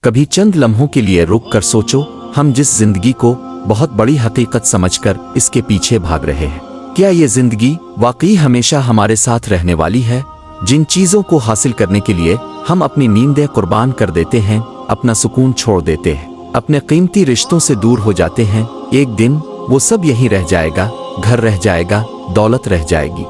कभी चंद लम्हों के लिए रुक कर सोचो, हम जिस जिंदगी को बहुत बड़ी हकीकत समझकर इसके पीछे भाग रहे हैं, क्या ये जिंदगी वाकई हमेशा हमारे साथ रहने वाली है? जिन चीजों को हासिल करने के लिए हम अपनी नींदें कुर्बान कर देते हैं, अपना सुकून छोड़ देते हैं, अपने कीमती रिश्तों से दूर हो जाते हैं, एक दिन वो सब यहीं रह जाएगा। घर रह जाएगा, दौलत रह जाएगी,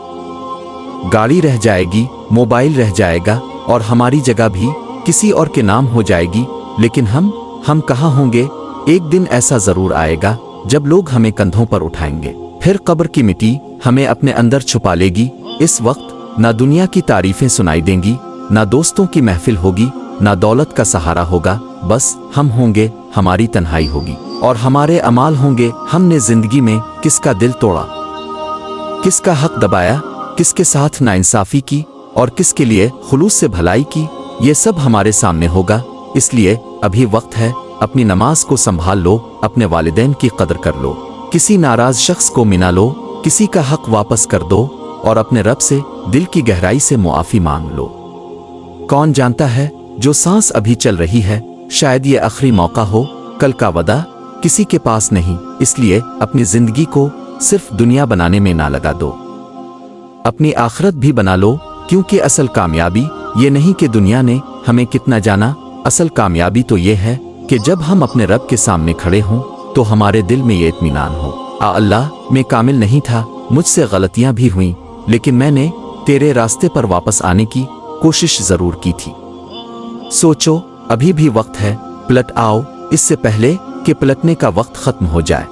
गाड़ी रह जाएगी, मोबाइल रह जाएगा और हमारी जगह भी किसी और के नाम हो जाएगी। लेकिन हम कहाँ होंगे? एक दिन ऐसा जरूर आएगा जब लोग हमें कंधों पर उठाएंगे, फिर कब्र की मिट्टी हमें अपने अंदर छुपा लेगी। इस वक्त ना दुनिया की तारीफें सुनाई देंगी, ना दोस्तों की महफिल होगी, ना दौलत का सहारा होगा, बस हम होंगे, हमारी तन्हाई होगी और हमारे अमाल होंगे। हमने जिंदगी में किसका दिल तोड़ा, किसका हक दबाया, किसके साथ नाइंसाफी की और किसके लिए खुलूस से भलाई की, ये सब हमारे सामने होगा। इसलिए अभी वक्त है, अपनी नमाज को संभाल लो, अपने वालिदैन की कदर कर लो, किसी नाराज शख्स को मिना लो, किसी का हक वापस कर दो और अपने रब से दिल की गहराई से मुआफी मांग लो। कौन जानता है, जो सांस अभी चल रही है शायद ये आखिरी मौका हो, कल का वदा किसी के पास नहीं। इसलिए अपनी जिंदगी को सिर्फ दुनिया बनाने में ना लगा दो, अपनी आखिरत भी बना लो, क्योंकि असल कामयाबी ये नहीं कि दुनिया ने हमें कितना जाना, असल कामयाबी तो ये है कि जब हम अपने रब के सामने खड़े हों तो हमारे दिल में ये इत्मीनान हो, अल्लाह मैं कामिल नहीं था, मुझसे गलतियां भी हुईं, लेकिन मैंने तेरे रास्ते पर वापस आने की कोशिश जरूर की थी। सोचो, अभी भी वक्त है, पलट आओ, इससे पहले कि पलटने का वक्त खत्म हो जाए।